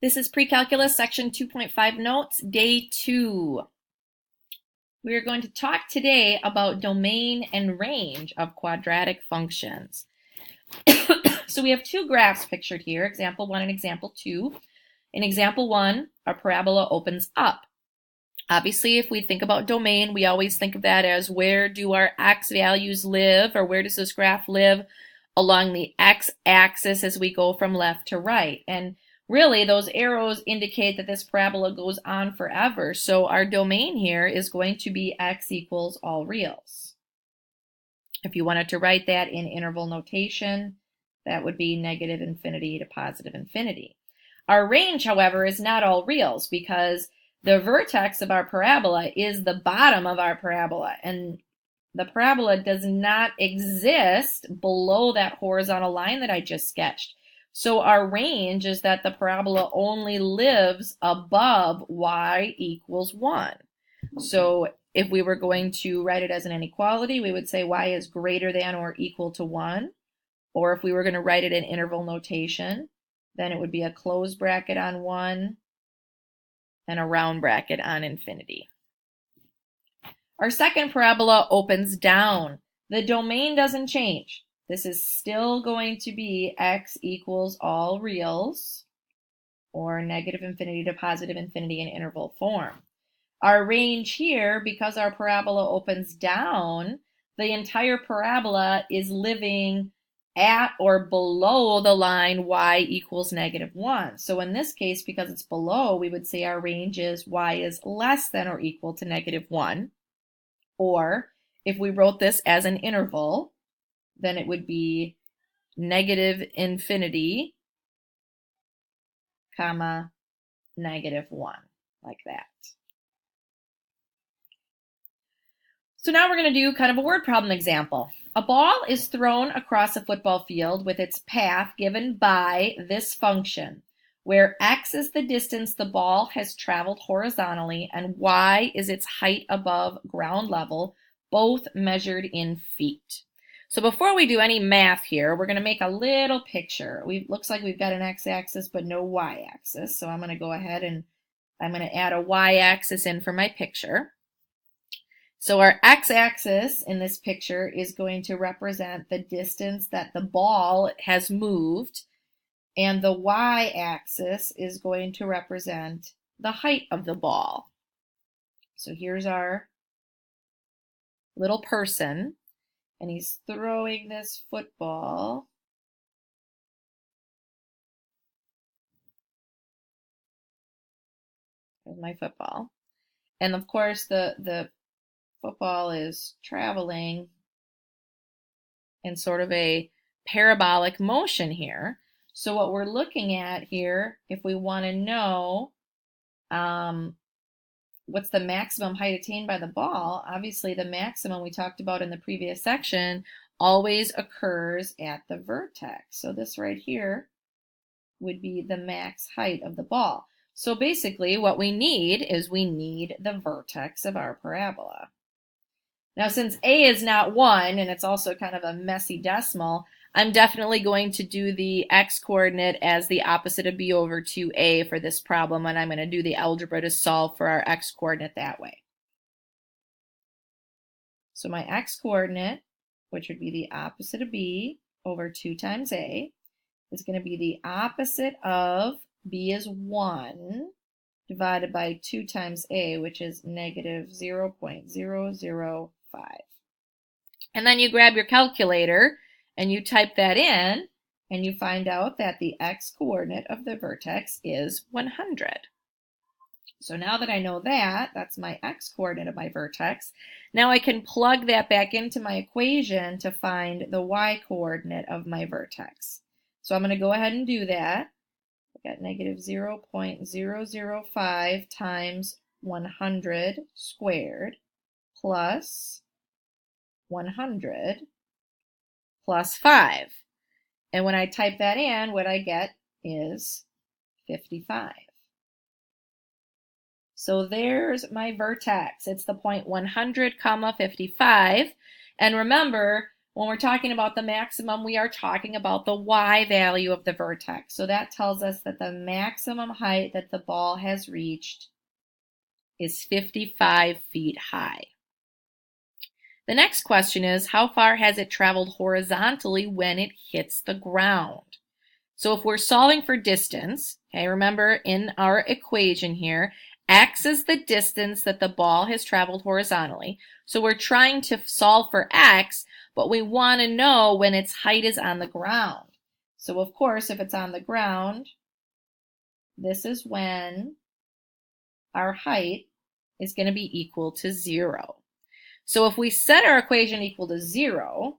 This is Pre-Calculus Section 2.5 Notes, Day 2. We are going to talk today about domain and range of quadratic functions. So we have two graphs pictured here, example 1 and example 2. In example 1, our parabola opens up. Obviously, if we think about domain, we always think of that as where do our x values live, or where does this graph live along the x-axis as we go from left to right. And really, those arrows indicate that this parabola goes on forever. So our domain here is going to be x equals all reals. If you wanted to write that in interval notation, that would be negative infinity to positive infinity. Our range, however, is not all reals because the vertex of our parabola is the bottom of our parabola, and the parabola does not exist below that horizontal line that I just sketched. So our range is that the parabola only lives above y equals 1. So if we were going to write it as an inequality, we would say y is greater than or equal to 1. Or if we were going to write it in interval notation, then it would be a closed bracket on 1 and a round bracket on infinity. Our second parabola opens down. The domain doesn't change. This is still going to be x equals all reals, or negative infinity to positive infinity in interval form. Our range here, because our parabola opens down, the entire parabola is living at or below the line y equals negative 1. So in this case, because it's below, we would say our range is y is less than or equal to negative 1. Or if we wrote this as an interval, then it would be negative infinity, comma, negative 1, like that. So now we're going to do kind of a word problem example. A ball is thrown across a football field with its path given by this function, where x is the distance the ball has traveled horizontally and y is its height above ground level, both measured in feet. So before we do any math here, we're going to make a little picture. Looks like we've got an x-axis but no y-axis. So I'm going to go ahead and I'm going to add a y-axis in for my picture. So our x-axis in this picture is going to represent the distance that the ball has moved, and the y-axis is going to represent the height of the ball. So here's our little person, and he's throwing this football. There's my football. And of course, the football is traveling in sort of a parabolic motion here. So what we're looking at here, if we want to know what's the maximum height attained by the ball, obviously the maximum we talked about in the previous section always occurs at the vertex. So this right here would be the max height of the ball. So basically what we need is we need the vertex of our parabola. Now, since a is not 1, and it's also kind of a messy decimal, I'm definitely going to do the x-coordinate as the opposite of b over 2a for this problem, and I'm going to do the algebra to solve for our x-coordinate that way. So my x-coordinate, which would be the opposite of b over 2 times a, is going to be the opposite of b is 1 divided by 2 times a, which is negative 0.005. And then you grab your calculator and you type that in, and you find out that the x-coordinate of the vertex is 100. So now that I know that, that's my x-coordinate of my vertex, now I can plug that back into my equation to find the y-coordinate of my vertex. So I'm going to go ahead and do that. I've got negative 0.005 times 100 squared plus 100 plus 5. And when I type that in, what I get is 55. So there's my vertex. It's the point 100, 55. And remember, When we're talking about the maximum, we are talking about the y value of the vertex. So that tells us that the maximum height that the ball has reached is 55 feet high. The next question is, how far has it traveled horizontally when it hits the ground? So if we're solving for distance, okay, remember in our equation here, x is the distance that the ball has traveled horizontally. So we're trying to solve for x, but we want to know when its height is on the ground. So of course, if it's on the ground, this is when our height is going to be equal to 0. So if we set our equation equal to 0,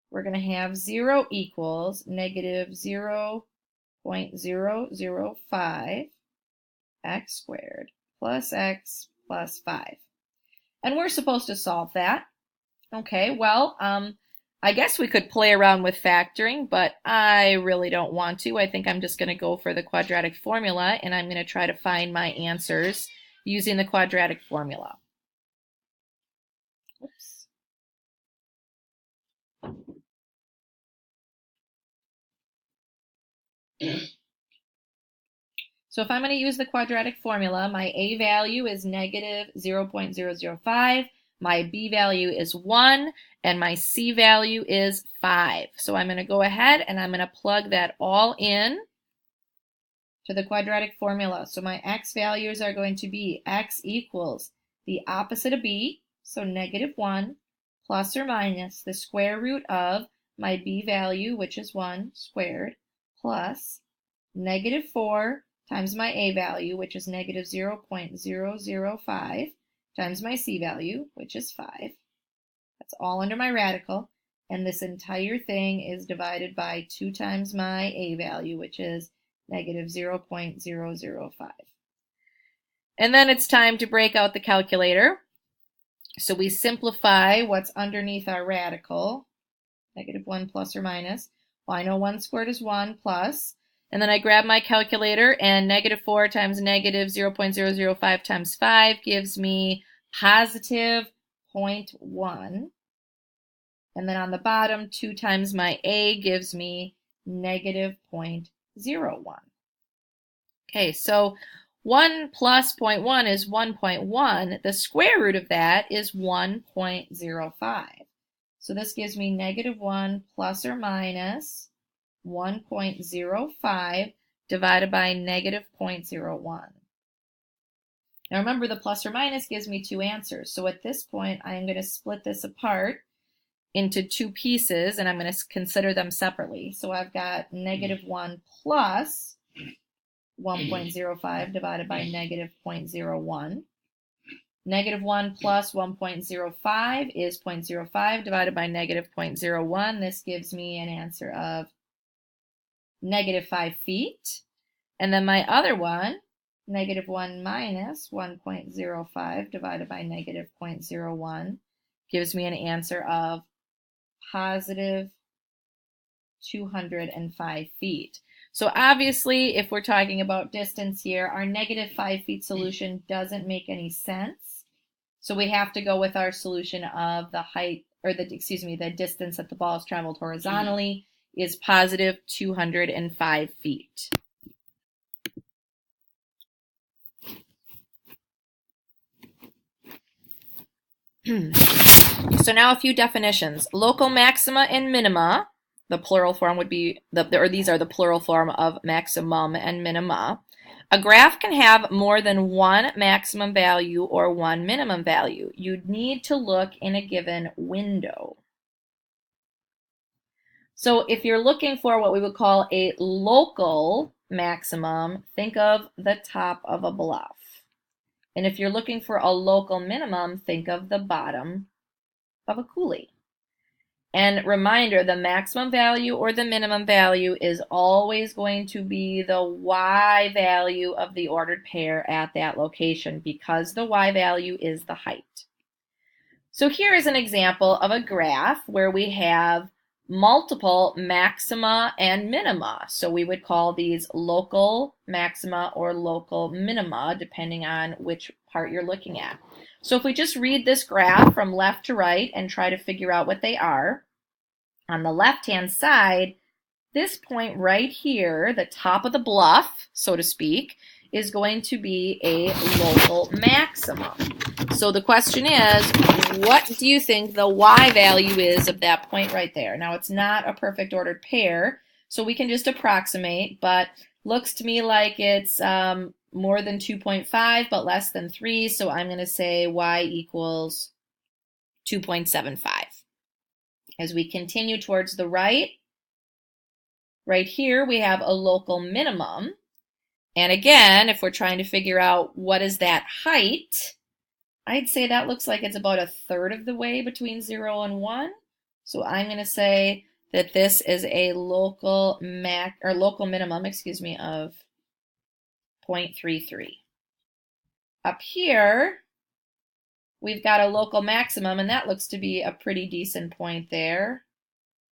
we're going to have 0 equals negative 0.005 x squared plus x plus 5. And we're supposed to solve that. Okay, well, I guess we could play around with factoring, but I really don't want to. I think I'm just going to go for the quadratic formula, and I'm going to try to find my answers using the quadratic formula. Oops. So if I'm going to use the quadratic formula, my a value is negative 0.005, my b value is 1, and my c value is 5. So I'm going to go ahead and I'm going to plug that all in to the quadratic formula. So my x values are going to be x equals the opposite of b, so negative 1, plus or minus the square root of my b value, which is 1 squared, plus negative 4 times my a value, which is negative 0.005, times my c value, which is 5. That's all under my radical. And this entire thing is divided by 2 times my a value, which is negative 0.005. And then it's time to break out the calculator. So we simplify what's underneath our radical, negative 1 plus or minus. Well, I know 1 squared is 1 plus. And then I grab my calculator, and negative 4 times negative 0.005 times 5 gives me positive 0.1. And then on the bottom, 2 times my a gives me negative 0.01. Okay, so 1 plus 0.1 is 1.1. The square root of that is 1.05. So this gives me negative 1 plus or minus 1.05 divided by negative 0.01. Now remember, the plus or minus gives me 2 answers. So at this point, I am going to split this apart into 2 pieces, and I'm going to consider them separately. So I've got negative 1 plus 1.05 divided by negative 0.01. Negative 1 plus 1.05 is 0.05 divided by negative 0.01. This gives me an answer of negative 5 feet. And then my other one, negative 1 minus 1.05 divided by negative 0.01, gives me an answer of positive 205 feet. So obviously, if we're talking about distance here, our negative 5 feet solution doesn't make any sense. So we have to go with our solution of the height, or the distance that the ball has traveled horizontally is positive 205 feet. So now a few definitions. Local maxima and minima, the plural form would be, these are the plural form of maximum and minima. A graph can have more than one maximum value or one minimum value. You'd need to look in a given window. So if you're looking for what we would call a local maximum, think of the top of a bluff. And if you're looking for a local minimum, think of the bottom of a coulee. And reminder, the maximum value or the minimum value is always going to be the y value of the ordered pair at that location, because the y value is the height. So here is an example of a graph where we have multiple maxima and minima. So we would call these local maxima or local minima, depending on which part you're looking at. So if we just read this graph from left to right and try to figure out what they are, On the left-hand side, this point right here, the top of the bluff, so to speak, is going to be a local maximum. So the question is, what do you think the y value is of that point right there? Now, it's not a perfect ordered pair, so we can just approximate, but looks to me like it's more than 2.5, but less than 3, so I'm going to say y equals 2.75. As we continue towards the right here we have a local minimum. And again, if we're trying to figure out what is that height, I'd say that looks like it's about a third of the way between 0 and 1. So I'm going to say that this is a local minimum, excuse me, of 0.33. Up here, we've got a local maximum, and that looks to be a pretty decent point there.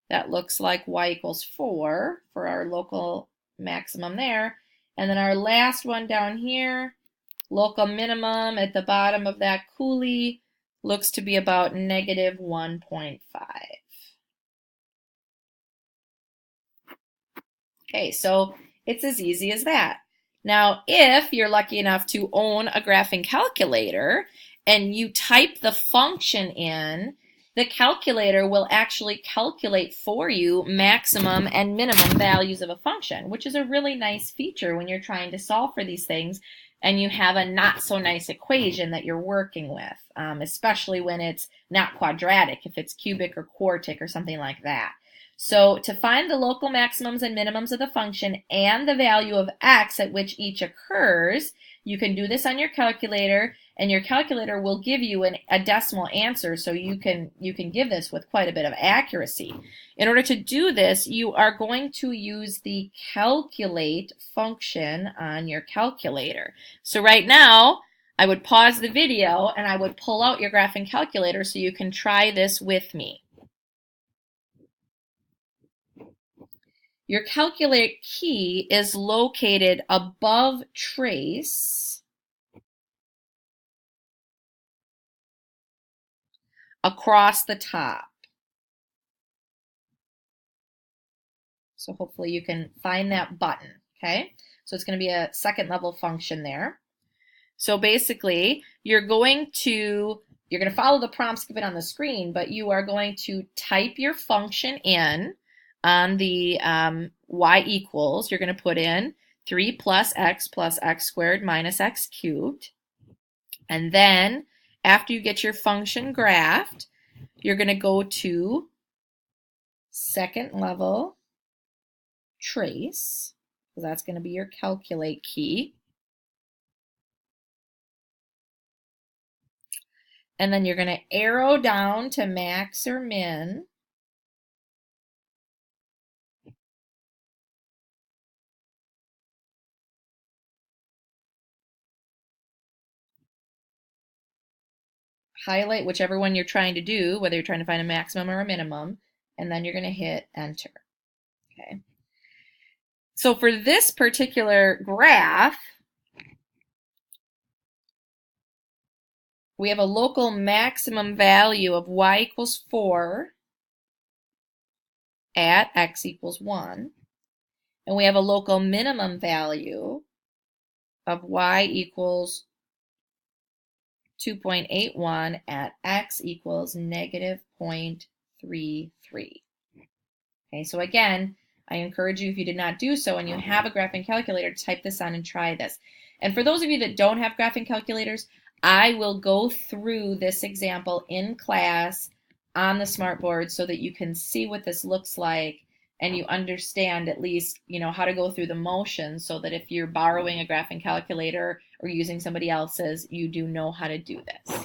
That looks like y equals 4 for our local maximum there. And then our last one down here, local minimum at the bottom of that coulee, looks to be about negative 1.5. Okay, so it's as easy as that. Now, if you're lucky enough to own a graphing calculator and you type the function in, the calculator will actually calculate for you maximum and minimum values of a function, which is a really nice feature when you're trying to solve for these things and you have a not so nice equation that you're working with, especially when it's not quadratic, if it's cubic or quartic or something like that. So to find the local maximums and minimums of the function and the value of x at which each occurs, you can do this on your calculator, and your calculator will give you a decimal answer, so you can give this with quite a bit of accuracy. In order to do this, you are going to use the calculate function on your calculator. So right now, I would pause the video and I would pull out your graphing calculator so you can try this with me. Your calculate key is located above trace across the top. So hopefully you can find that button, okay? So it's going to be a second level function there. So basically, you're going to follow the prompts given on the screen, but you are going to type your function in on the y equals. You're going to put in 3 plus x squared minus x cubed. And then after you get your function graphed, you're going to go to second level trace, because that's going to be your calculate key. And then you're going to arrow down to max or min. Highlight whichever one you're trying to do, whether you're trying to find a maximum or a minimum, and then you're going to hit enter. Okay. So for this particular graph, we have a local maximum value of y equals 4 at x equals 1. And we have a local minimum value of y equals 2.81 at x equals negative 0.33. Okay, so again, I encourage you, if you did not do so and you have a graphing calculator, to type this on and try this. And for those of you that don't have graphing calculators, I will go through this example in class on the smartboard so that you can see what this looks like and you understand at least, how to go through the motions, so that if you're borrowing a graphing calculator or using somebody else's, you do know how to do this.